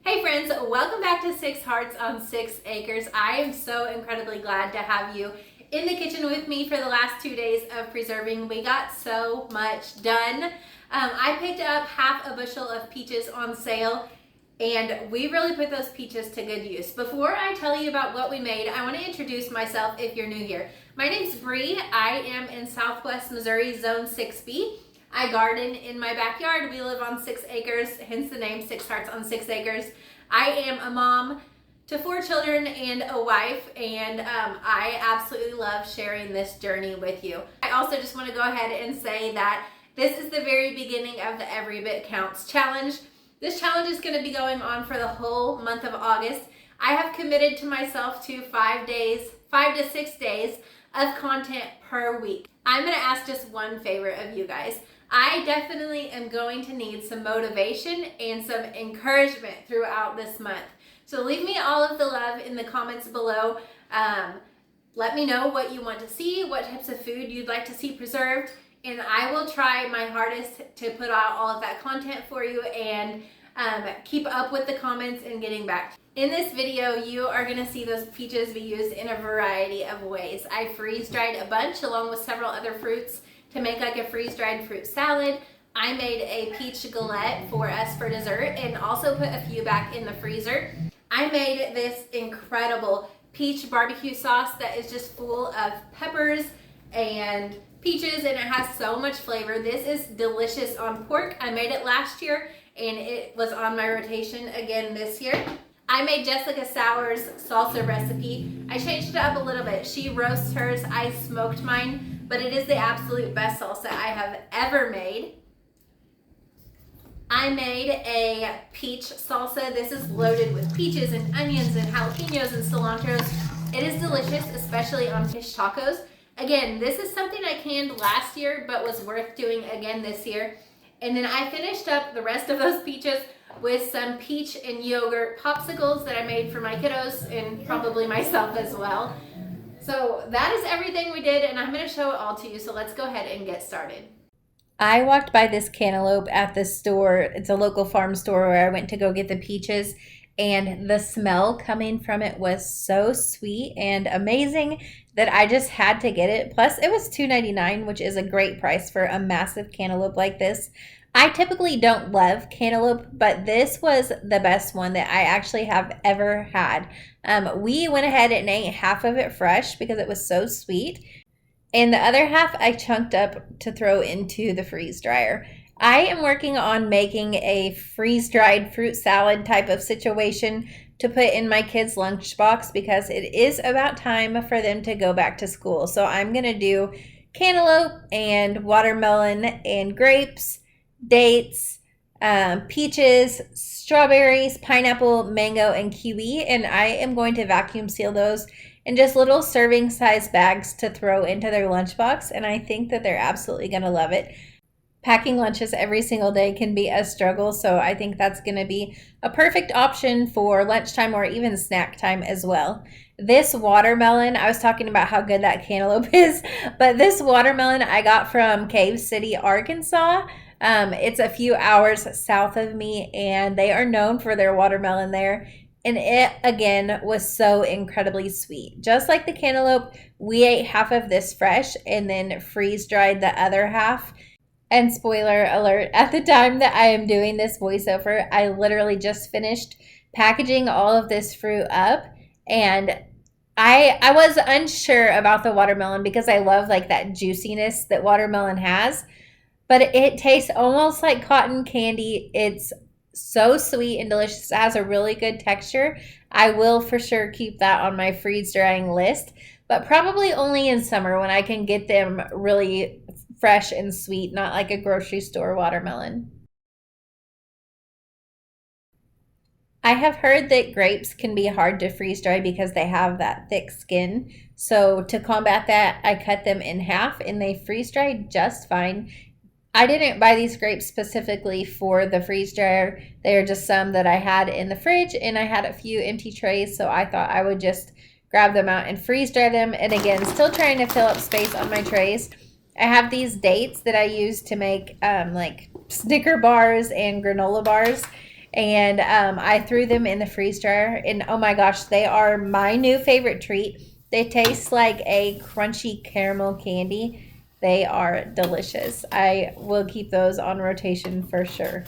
Hey friends, welcome back to 6 Hearts on 6 Acres. I am so incredibly glad to have you in the kitchen with me for the last 2 days of preserving. We got so much done. I picked up half a bushel of peaches on sale and we really put those peaches to good use. Before I tell you about what we made, I want to introduce myself if you're new here. My name's Bree. I am in Southwest Missouri, Zone 6B. I garden in my backyard. We live on 6 acres, hence the name 6 Hearts on 6 Acres. I am a mom to 4 children and a wife, and I absolutely love sharing this journey with you. I also just want to go ahead and say that this is the very beginning of the Every Bit Counts challenge. This challenge is going to be going on for the whole month of August. I have committed to myself to 5 to 6 days of content per week. I'm going to ask just one favor of you guys. I definitely am going to need some motivation and some encouragement throughout this month. So leave me all of the love in the comments below. Let me know what you want to see, what types of food you'd like to see preserved, and I will try my hardest to put out all of that content for you and keep up with the comments and getting back. In this video, you are going to see those peaches be used in a variety of ways. I freeze-dried a bunch along with several other fruits to make like a freeze-dried fruit salad. I made a peach galette for us for dessert and also put a few back in the freezer. I made this incredible peach barbecue sauce that is just full of peppers and peaches, and it has so much flavor. This is delicious on pork. I made it last year and it was on my rotation again this year. I made Jessica Sowards salsa recipe. I changed it up a little bit. She roasts hers, I smoked mine, but it is the absolute best salsa I have ever made. I made a peach salsa. This is loaded with peaches and onions and jalapenos and cilantros. It is delicious, especially on fish tacos. Again, this is something I canned last year, but was worth doing again this year. And then I finished up the rest of those peaches with some peach and yogurt popsicles that I made for my kiddos and probably myself as well. So that is everything we did, and I'm going to show it all to you. So let's go ahead and get started. I walked by this cantaloupe at the store. It's a local farm store where I went to go get the peaches, and the smell coming from it was so sweet and amazing that I just had to get it. Plus, it was $2.99, which is a great price for a massive cantaloupe like this. I typically don't love cantaloupe, but this was the best one that I actually have ever had. We went ahead and ate half of it fresh because it was so sweet. And the other half I chunked up to throw into the freeze dryer. I am working on making a freeze-dried fruit salad type of situation to put in my kids' lunchbox because it is about time for them to go back to school. So I'm going to do cantaloupe and watermelon and grapes, dates, peaches, strawberries, pineapple, mango, and kiwi, and I am going to vacuum seal those in just little serving size bags to throw into their lunchbox, and I think that they're absolutely going to love it. Packing lunches every single day can be a struggle, so I think that's going to be a perfect option for lunchtime or even snack time as well. This watermelon, I was talking about how good that cantaloupe is, but this watermelon I got from Cave City, Arkansas. It's a few hours south of me, and they are known for their watermelon there. And it, again, was so incredibly sweet. Just like the cantaloupe, we ate half of this fresh and then freeze-dried the other half. And spoiler alert, at the time that I am doing this voiceover, I literally just finished packaging all of this fruit up. And I was unsure about the watermelon because I love like that juiciness that watermelon has. But it tastes almost like cotton candy. It's so sweet and delicious. It has a really good texture. I will for sure keep that on my freeze drying list, but probably only in summer when I can get them really fresh and sweet, not like a grocery store watermelon. I have heard that grapes can be hard to freeze dry because they have that thick skin. So to combat that, I cut them in half and they freeze dry just fine. I didn't buy these grapes specifically for the freeze dryer. They are just some that I had in the fridge, and I had a few empty trays, so I thought I would just grab them out and freeze dry them. And again, still trying to fill up space on my trays. I have these dates that I use to make like Snicker bars and granola bars. and I threw them in the freeze dryer, and oh my gosh, they are my new favorite treat. They taste like a crunchy caramel candy. They are delicious. I will keep those on rotation for sure.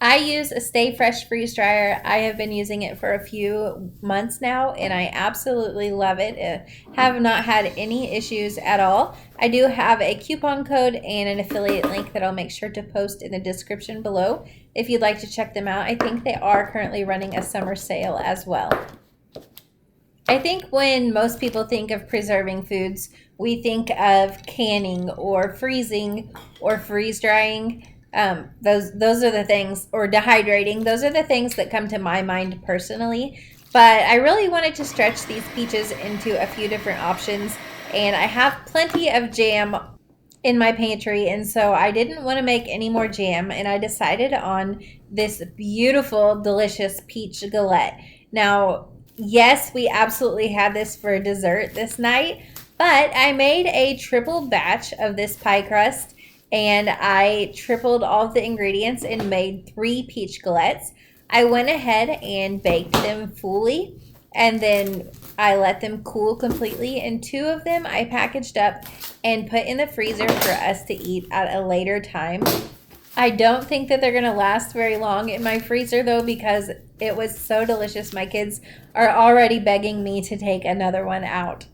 I use a Stay Fresh freeze dryer. I have been using it for a few months now, and I absolutely love it. Have not had any issues at all. I do have a coupon code and an affiliate link that I'll make sure to post in the description below if you'd like to check them out. I think they are currently running a summer sale as well. I think when most people think of preserving foods, we think of canning or freezing or freeze drying. Those are the things, or dehydrating. Those are the things that come to my mind personally. But I really wanted to stretch these peaches into a few different options, and I have plenty of jam in my pantry, and so I didn't want to make any more jam, and I decided on this beautiful, delicious peach galette. Now, yes, we absolutely had this for dessert this night, but I made a triple batch of this pie crust, and I tripled all of the ingredients and made 3 peach galettes. I went ahead and baked them fully, and then I let them cool completely, and 2 of them I packaged up and put in the freezer for us to eat at a later time. I don't think that they're going to last very long in my freezer though, because it was so delicious. My kids are already begging me to take another one out.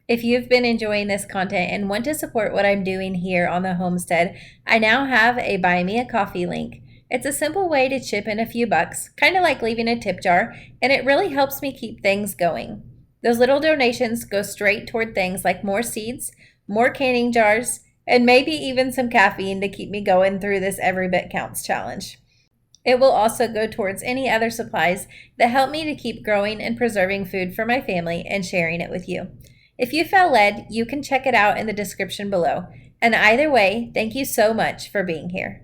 If you've been enjoying this content and want to support what I'm doing here on the homestead, I now have a Buy Me a Coffee link. It's a simple way to chip in a few bucks, kind of like leaving a tip jar, and it really helps me keep things going. Those little donations go straight toward things like more seeds, more canning jars, and maybe even some caffeine to keep me going through this Every Bit Counts challenge. It will also go towards any other supplies that help me to keep growing and preserving food for my family and sharing it with you. If you felt led, you can check it out in the description below. And either way, thank you so much for being here.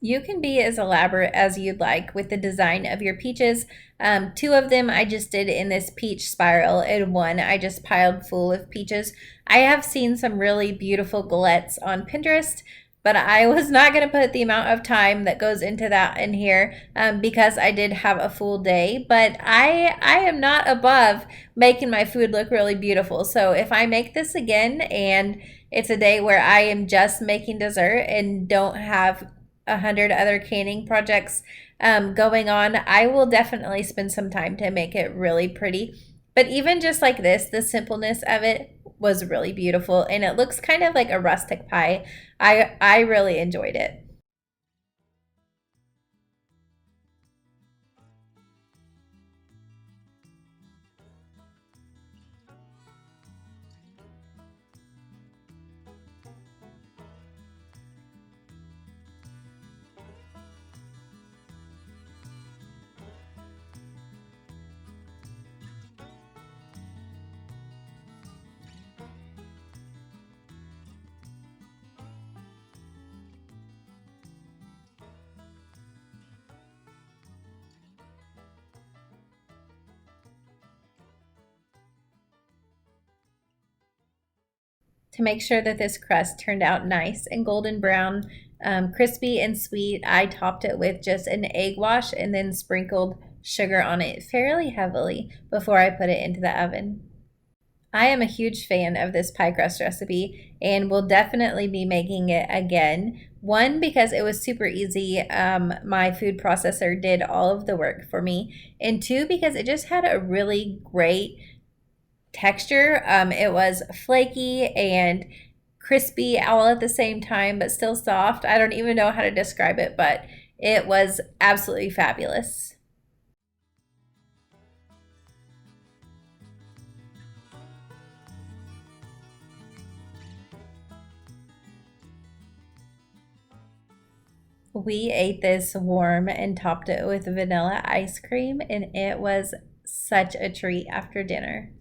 You can be as elaborate as you'd like with the design of your peaches. 2 of them I just did in this peach spiral, and 1 I just piled full of peaches. I have seen some really beautiful galettes on Pinterest, but I was not going to put the amount of time that goes into that in here because I did have a full day. But I am not above making my food look really beautiful. So if I make this again and it's a day where I am just making dessert and don't have 100 other canning projects going on, I will definitely spend some time to make it really pretty. But even just like this, the simpleness of it was really beautiful, and it looks kind of like a rustic pie. I really enjoyed it. To make sure that this crust turned out nice and golden brown, crispy and sweet, I topped it with just an egg wash and then sprinkled sugar on it fairly heavily before I put it into the oven. I am a huge fan of this pie crust recipe and will definitely be making it again. One, because it was super easy. My food processor did all of the work for me. And two, because it just had a really great texture. It was flaky and crispy all at the same time, but still soft. I don't even know how to describe it, but it was absolutely fabulous. We ate this warm and topped it with vanilla ice cream, and it was such a treat after dinner.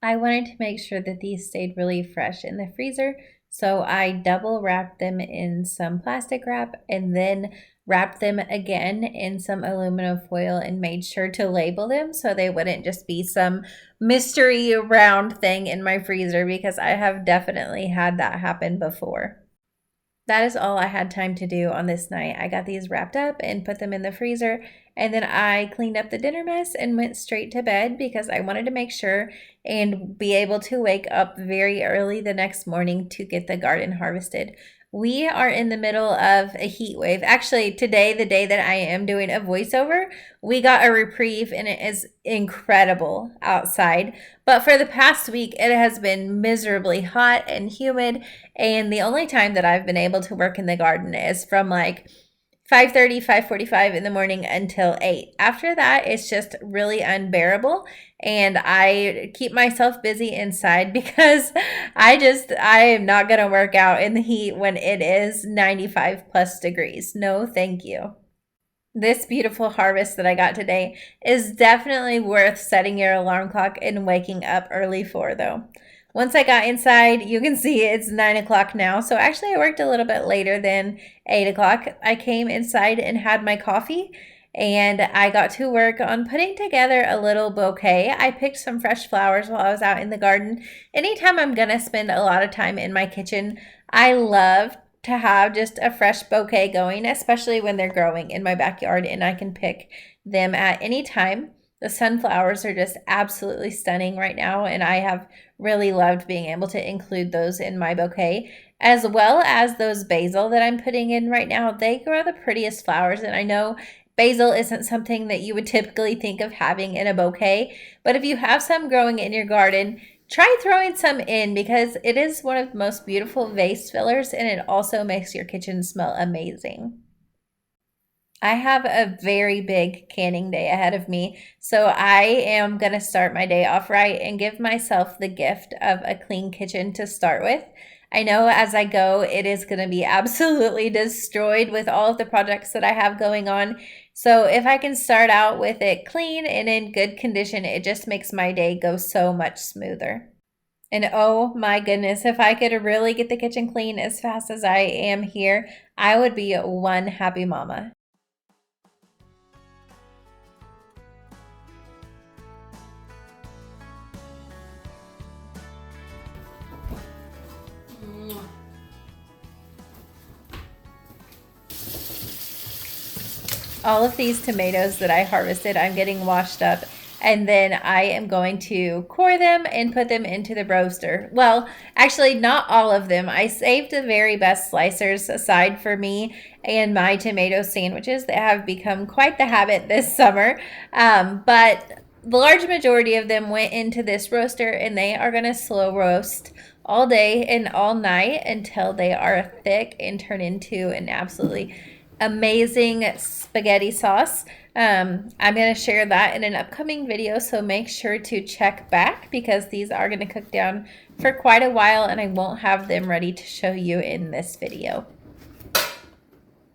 I wanted to make sure that these stayed really fresh in the freezer, so I double wrapped them in some plastic wrap and then wrapped them again in some aluminum foil and made sure to label them so they wouldn't just be some mystery round thing in my freezer, because I have definitely had that happen before. That is all I had time to do on this night. I got these wrapped up and put them in the freezer, and then I cleaned up the dinner mess and went straight to bed because I wanted to make sure and be able to wake up very early the next morning to get the garden harvested. We are in the middle of a heat wave. Actually, today, the day that I am doing a voiceover, we got a reprieve and it is incredible outside. But for the past week, it has been miserably hot and humid. And the only time that I've been able to work in the garden is from like 5:30, 5:45 in the morning until 8. After that, it's just really unbearable. And I keep myself busy inside because I am not going to work out in the heat when it is 95 plus degrees. No, thank you. This beautiful harvest that I got today is definitely worth setting your alarm clock and waking up early for, though. Once I got inside, you can see it's 9 o'clock now. So actually I worked a little bit later than 8 o'clock. I came inside and had my coffee, and I got to work on putting together a little bouquet. I picked some fresh flowers while I was out in the garden. Anytime I'm going to spend a lot of time in my kitchen, I love to have just a fresh bouquet going, especially when they're growing in my backyard and I can pick them at any time. The sunflowers are just absolutely stunning right now, and I have really loved being able to include those in my bouquet, as well as those basil that I'm putting in right now. They grow the prettiest flowers, and I know basil isn't something that you would typically think of having in a bouquet, but if you have some growing in your garden, try throwing some in because it is one of the most beautiful vase fillers, and it also makes your kitchen smell amazing. I have a very big canning day ahead of me, so I am going to start my day off right and give myself the gift of a clean kitchen to start with. I know as I go, it is going to be absolutely destroyed with all of the projects that I have going on. So if I can start out with it clean and in good condition, it just makes my day go so much smoother. And oh my goodness, if I could really get the kitchen clean as fast as I am here, I would be one happy mama. All of these tomatoes that I harvested, I'm getting washed up And then I am going to core them and put them into the roaster. Well, actually not all of them. I saved the very best slicers aside for me and my tomato sandwiches that have become quite the habit this summer. But the large majority of them went into this roaster, and they are going to slow roast all day and all night until they are thick and turn into an absolutely amazing spaghetti sauce. I'm going to share that in an upcoming video, so make sure to check back because these are going to cook down for quite a while and I won't have them ready to show you in this video.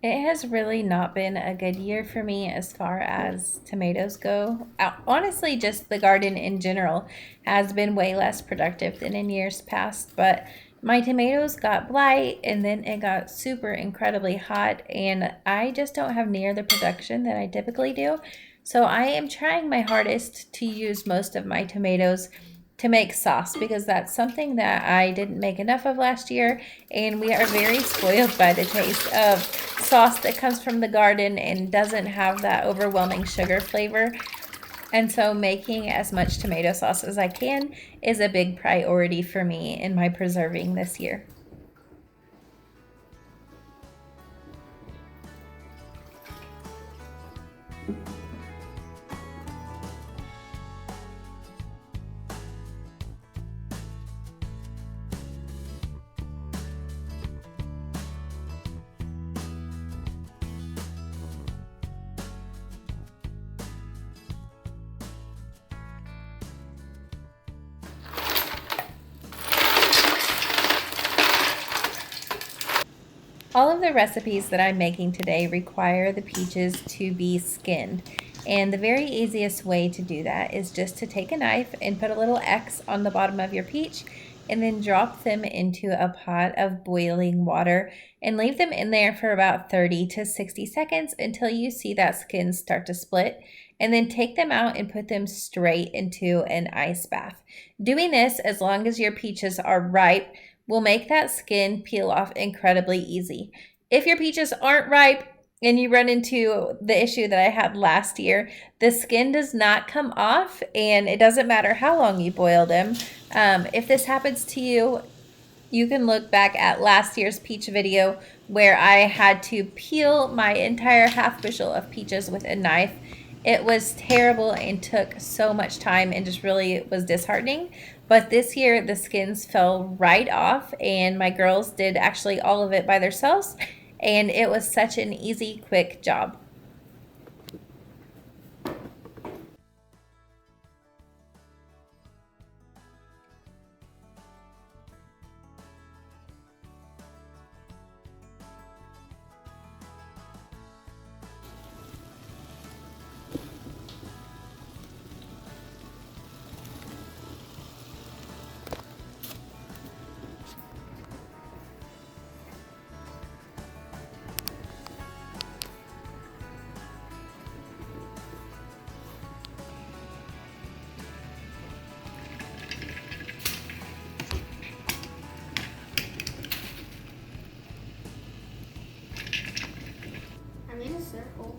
It has really not been a good year for me as far as tomatoes go. Honestly, just the garden in general has been way less productive than in years past, but my tomatoes got blight and then it got super incredibly hot and I just don't have near the production that I typically do. So I am trying my hardest to use most of my tomatoes to make sauce because that's something that I didn't make enough of last year, and we are very spoiled by the taste of sauce that comes from the garden and doesn't have that overwhelming sugar flavor. And so making as much tomato sauce as I can is a big priority for me in my preserving this year. All of the recipes that I'm making today require the peaches to be skinned. And the very easiest way to do that is just to take a knife and put a little X on the bottom of your peach and then drop them into a pot of boiling water and leave them in there for about 30 to 60 seconds until you see that skin start to split, and then take them out and put them straight into an ice bath. Doing this as long as your peaches are ripe will make that skin peel off incredibly easy. If your peaches aren't ripe and you run into the issue that I had last year, the skin does not come off and it doesn't matter how long you boil them. If this happens to you, you can look back at last year's peach video where I had to peel my entire half bushel of peaches with a knife. It was terrible and took so much time and just really was disheartening. But this year the skins fell right off and my girls did actually all of it by themselves, and it was such an easy, quick job. In a circle.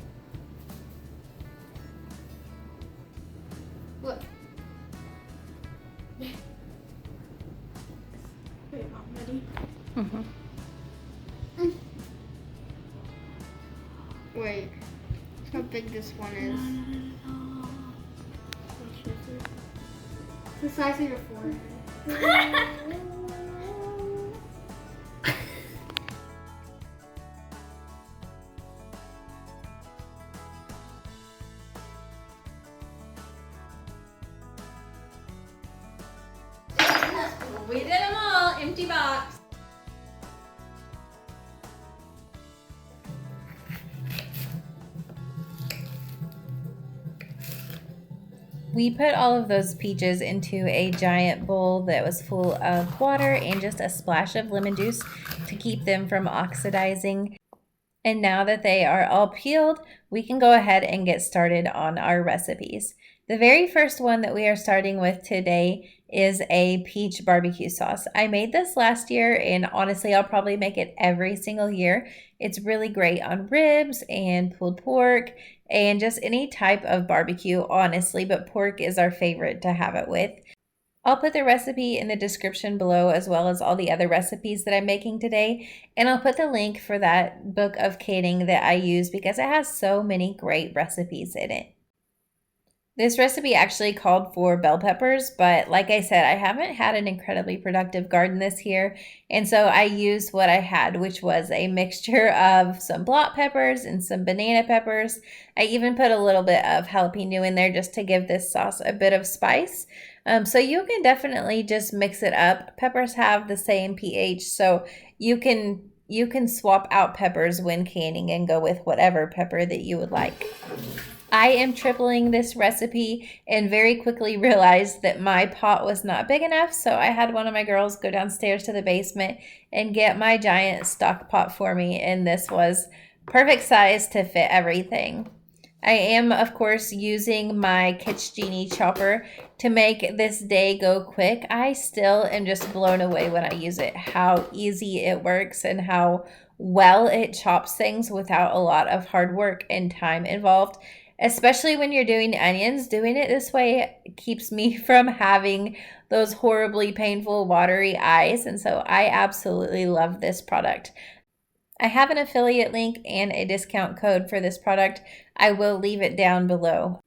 Look. Wait, I'm ready. Wait, look how big this one is. It's the size of your forehead. We did them all, empty box. We put all of those peaches into a giant bowl that was full of water and just a splash of lemon juice to keep them from oxidizing. And now that they are all peeled, we can go ahead and get started on our recipes. The very first one that we are starting with today is a peach barbecue sauce. I made this last year, and honestly, I'll probably make it every single year. It's really great on ribs and pulled pork and just any type of barbecue, honestly, but pork is our favorite to have it with. I'll put the recipe in the description below as well as all the other recipes that I'm making today. And I'll put the link for that book of canning that I use because it has so many great recipes in it. This recipe actually called for bell peppers, but like I said, I haven't had an incredibly productive garden this year. And so I used what I had, which was a mixture of some block peppers and some banana peppers. I even put a little bit of jalapeno in there just to give this sauce a bit of spice. So you can definitely just mix it up. Peppers have the same pH, so you can swap out peppers when canning and go with whatever pepper that you would like. I am tripling this recipe and very quickly realized that my pot was not big enough, so I had one of my girls go downstairs to the basement and get my giant stock pot for me, and this was perfect size to fit everything. I am, of course, using my Kitschini chopper to make this day go quick. I still am just blown away when I use it, how easy it works and how well it chops things without a lot of hard work and time involved. Especially when you're doing onions, doing it this way keeps me from having those horribly painful watery eyes. And so I absolutely love this product. I have an affiliate link and a discount code for this product. I will leave it down below.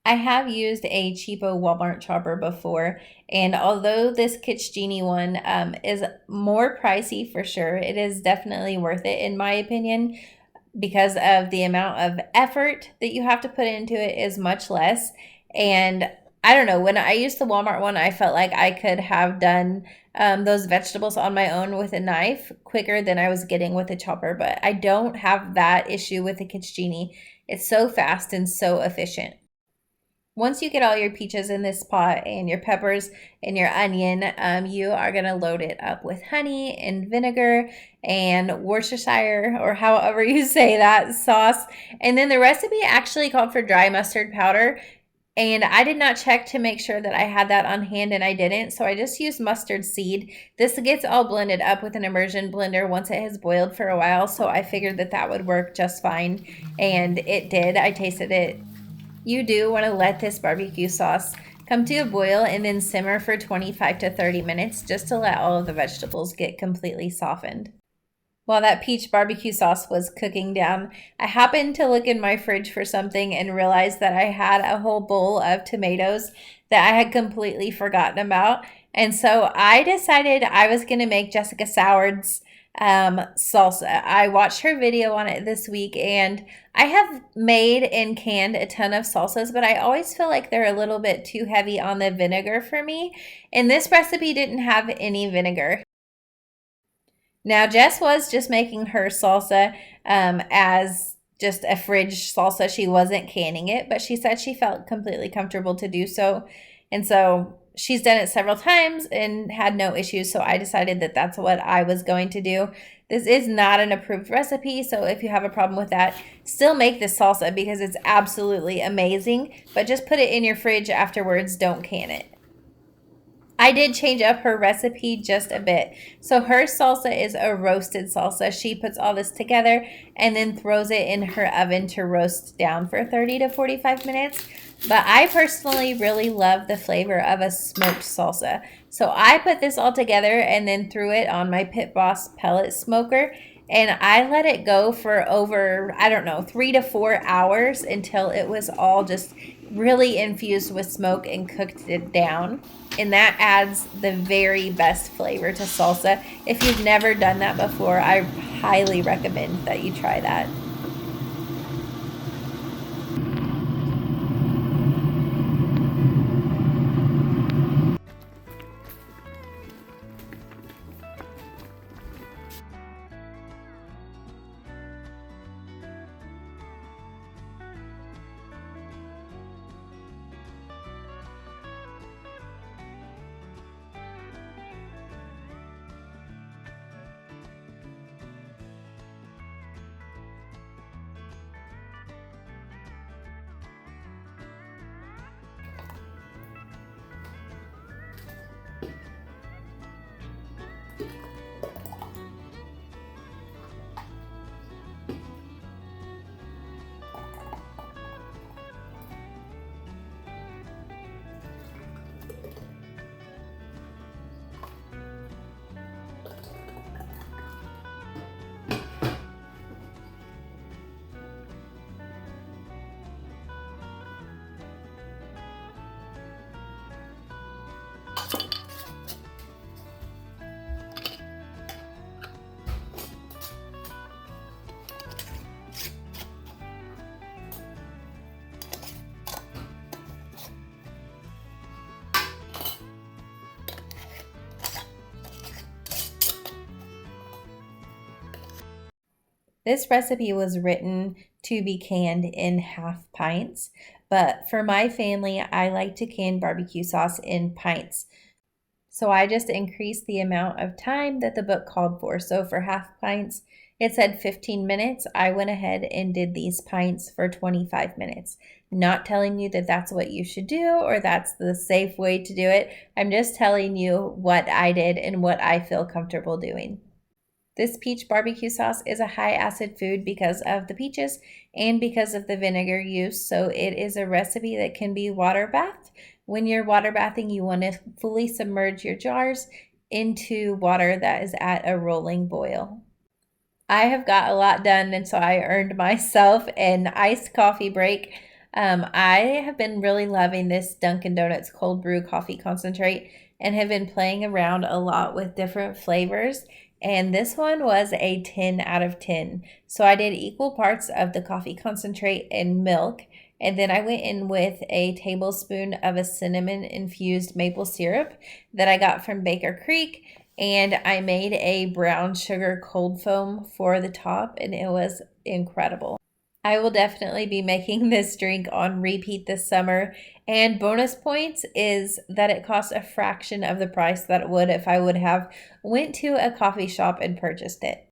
I have used a cheapo Walmart chopper before, and although this Kitschini one is more pricey for sure, it is definitely worth it in my opinion, because of the amount of effort that you have to put into it is much less. And I don't know, when I used the Walmart one, I felt like I could have done those vegetables on my own with a knife quicker than I was getting with a chopper. But I don't have that issue with the Kitschini. It's so fast and so efficient. Once you get all your peaches in this pot and your peppers and your onion, you are going to load it up with honey and vinegar and Worcestershire, or however you say that, sauce. And then the recipe actually called for dry mustard powder. And I did not check to make sure that I had that on hand, and I didn't. So I just used mustard seed. This gets all blended up with an immersion blender once it has boiled for a while. So I figured that that would work just fine. And it did. I tasted it. You do want to let this barbecue sauce come to a boil and then simmer for 25 to 30 minutes just to let all of the vegetables get completely softened. While that peach barbecue sauce was cooking down, I happened to look in my fridge for something and realized that I had a whole bowl of tomatoes that I had completely forgotten about. And so I decided I was going to make Jessica Sowards salsa. I watched her video on it this week, and I have made and canned a ton of salsas, but I always feel like they're a little bit too heavy on the vinegar for me. And this recipe didn't have any vinegar. Now, Jess was just making her salsa as just a fridge salsa. She wasn't canning it, but she said she felt completely comfortable to do so. And so she's done it several times and had no issues. So I decided that that's what I was going to do. This is not an approved recipe, so if you have a problem with that, still make this salsa because it's absolutely amazing. But just put it in your fridge afterwards. Don't can it. I did change up her recipe just a bit. So her salsa is a roasted salsa. She puts all this together and then throws it in her oven to roast down for 30 to 45 minutes. But I personally really love the flavor of a smoked salsa. So I put this all together and then threw it on my Pit Boss pellet smoker. And I let it go for over, 3 to 4 hours until it was all just really infused with smoke and cooked it down. And that adds the very best flavor to salsa. If you've never done that before, I highly recommend that you try that. This recipe was written to be canned in half pints, but for my family, I like to can barbecue sauce in pints. So I just increased the amount of time that the book called for. So for half pints, it said 15 minutes. I went ahead and did these pints for 25 minutes. Not telling you that that's what you should do or that's the safe way to do it. I'm just telling you what I did and what I feel comfortable doing. This peach barbecue sauce is a high acid food because of the peaches and because of the vinegar use. So it is a recipe that can be water bathed. When you're water bathing, you want to fully submerge your jars into water that is at a rolling boil. I have got a lot done, and so I earned myself an iced coffee break. I have been really loving this Dunkin' Donuts cold brew coffee concentrate and have been playing around a lot with different flavors. And this one was a 10 out of 10. So I did equal parts of the coffee concentrate and milk. And then I went in with a tablespoon of a cinnamon infused maple syrup that I got from Baker Creek. And I made a brown sugar cold foam for the top, and it was incredible. I will definitely be making this drink on repeat this summer. And bonus points is that it costs a fraction of the price that it would if I would have went to a coffee shop and purchased it.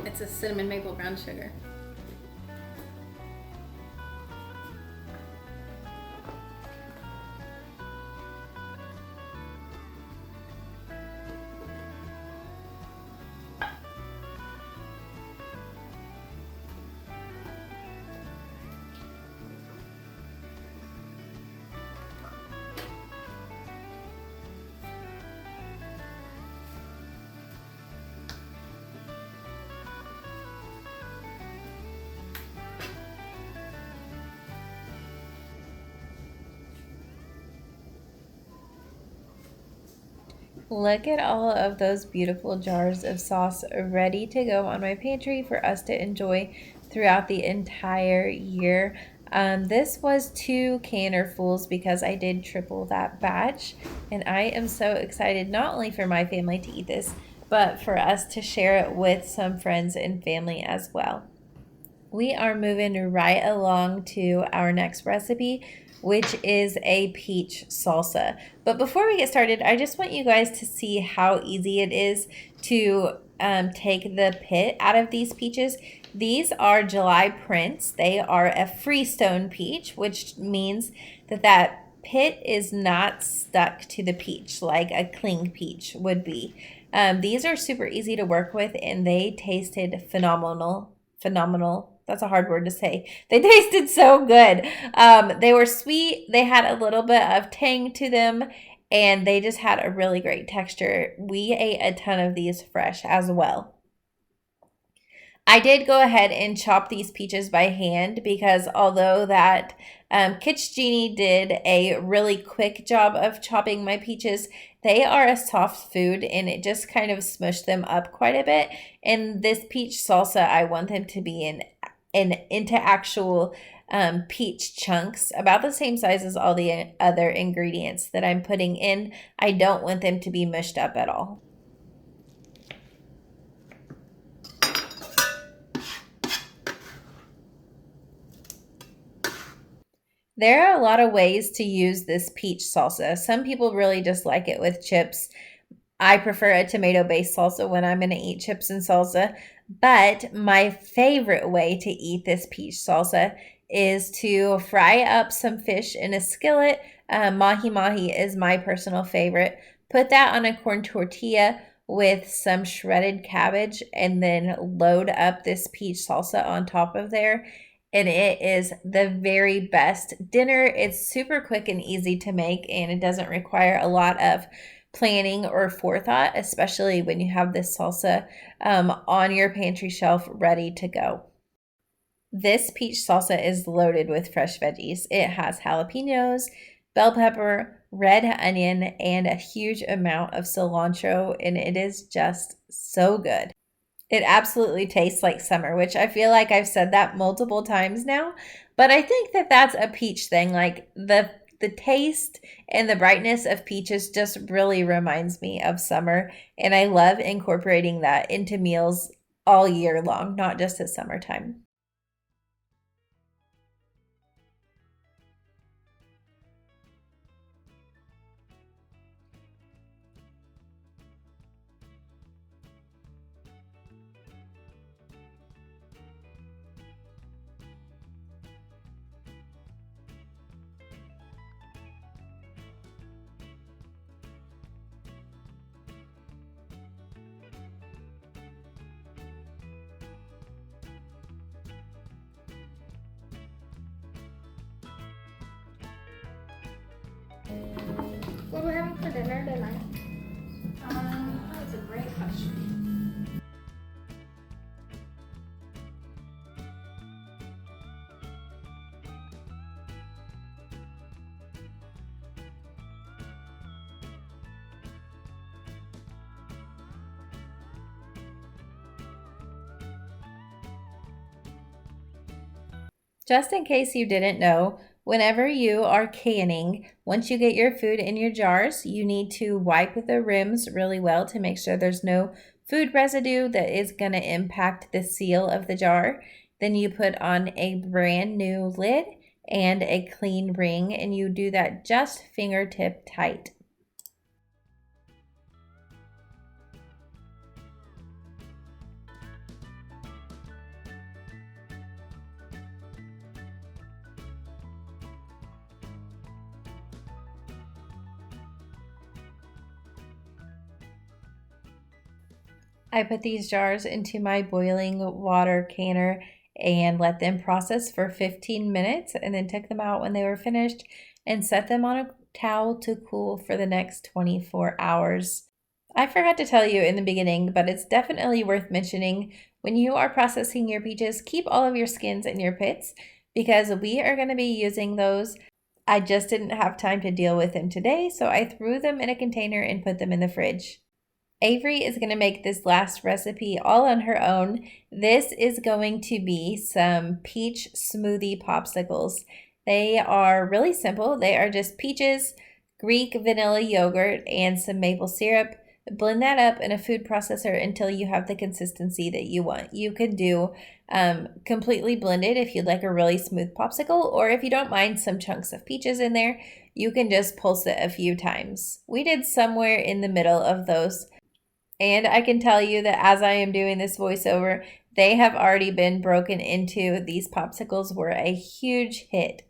It's a cinnamon maple brown sugar. Look at all of those beautiful jars of sauce ready to go on my pantry for us to enjoy throughout the entire year. This was 2 cannerfuls because I did triple that batch, and I am so excited not only for my family to eat this, but for us to share it with some friends and family as well. We are moving right along to our next recipe, which is a peach salsa. But before we get started, I just want you guys to see how easy it is to take the pit out of these peaches. These are July Prince. They are a freestone peach, which means that that pit is not stuck to the peach like a cling peach would be. These are super easy to work with, and they tasted phenomenal. That's a hard word to say. They tasted so good. They were sweet. They had a little bit of tang to them, and they just had a really great texture. We ate a ton of these fresh as well. I did go ahead and chop these peaches by hand because although that Kitsch Genie did a really quick job of chopping my peaches, they are a soft food and it just kind of smushed them up quite a bit. And this peach salsa, I want them to be into actual peach chunks, about the same size as all the other ingredients that I'm putting in. I don't want them to be mushed up at all. There are a lot of ways to use this peach salsa. Some people really just like it with chips. I prefer a tomato-based salsa when I'm going to eat chips and salsa. But my favorite way to eat this peach salsa is to fry up some fish in a skillet. Mahi mahi is my personal favorite. Put that on a corn tortilla with some shredded cabbage and then load up this peach salsa on top of there. And it is the very best dinner. It's super quick and easy to make, and it doesn't require a lot of planning or forethought, especially when you have this salsa on your pantry shelf ready to go. This peach salsa is loaded with fresh veggies. It has jalapenos, bell pepper, red onion, and a huge amount of cilantro, and it is just so good. It absolutely tastes like summer, which I feel like I've said that multiple times now, but I think that that's a peach thing. Like the taste and the brightness of peaches just really reminds me of summer, and I love incorporating that into meals all year long, not just at summertime. What are we having for dinner tonight? That's a great question. Just in case you didn't know, whenever you are canning, once you get your food in your jars, you need to wipe the rims really well to make sure there's no food residue that is going to impact the seal of the jar. Then you put on a brand new lid and a clean ring, and you do that just fingertip tight. I put these jars into my boiling water canner and let them process for 15 minutes and then took them out when they were finished and set them on a towel to cool for the next 24 hours. I forgot to tell you in the beginning, but it's definitely worth mentioning when you are processing your peaches, keep all of your skins in your pits because we are going to be using those. I just didn't have time to deal with them today, so I threw them in a container and put them in the fridge. Avery is going to make this last recipe all on her own. This is going to be some peach smoothie popsicles. They are really simple. They are just peaches, Greek vanilla yogurt, and some maple syrup. Blend that up in a food processor until you have the consistency that you want. You could do completely blended if you'd like a really smooth popsicle, or if you don't mind some chunks of peaches in there, you can just pulse it a few times. We did somewhere in the middle of those. And I can tell you that as I am doing this voiceover, they have already been broken into. These popsicles were a huge hit.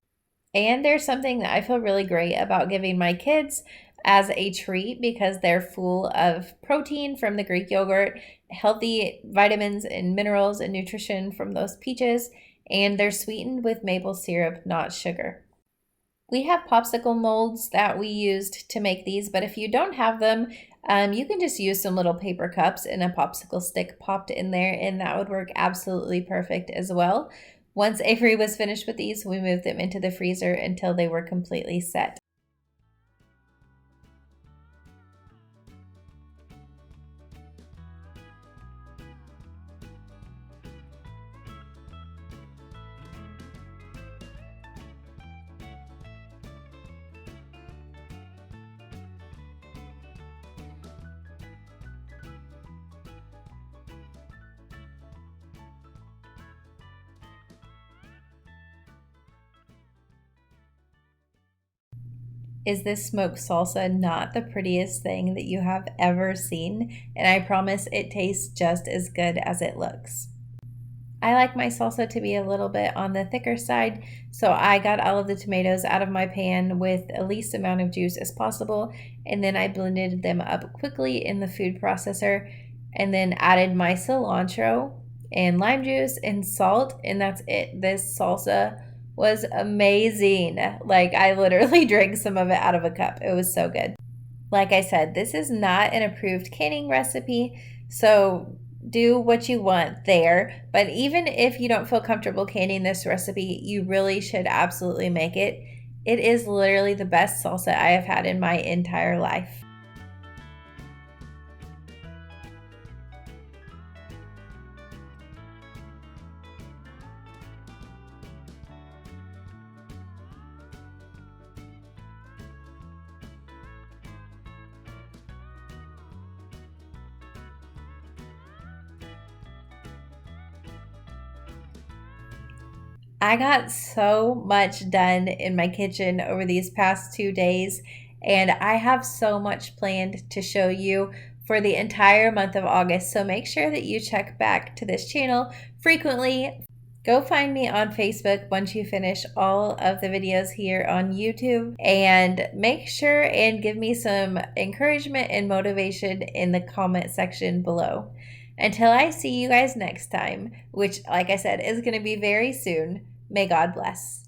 And there's something that I feel really great about giving my kids as a treat because they're full of protein from the Greek yogurt, healthy vitamins and minerals and nutrition from those peaches, and they're sweetened with maple syrup, not sugar. We have popsicle molds that we used to make these, but if you don't have them, you can just use some little paper cups and a popsicle stick popped in there, and that would work absolutely perfect as well. Once Avery was finished with these, we moved them into the freezer until they were completely set. Is this smoked salsa not the prettiest thing that you have ever seen? And I promise it tastes just as good as it looks. I like my salsa to be a little bit on the thicker side, so I got all of the tomatoes out of my pan with the least amount of juice as possible, and then I blended them up quickly in the food processor, and then added my cilantro and lime juice and salt, and that's it. This salsa was amazing. Like, I literally drank some of it out of a cup. It was so good. Like I said, this is not an approved canning recipe, so do what you want there. But even if you don't feel comfortable canning this recipe, you really should absolutely make it. It is literally the best salsa I have had in my entire life. I got so much done in my kitchen over these past 2 days, and I have so much planned to show you for the entire month of August. So make sure that you check back to this channel frequently. Go find me on Facebook once you finish all of the videos here on YouTube, and make sure and give me some encouragement and motivation in the comment section below. Until I see you guys next time, which, like I said, is going to be very soon, may God bless.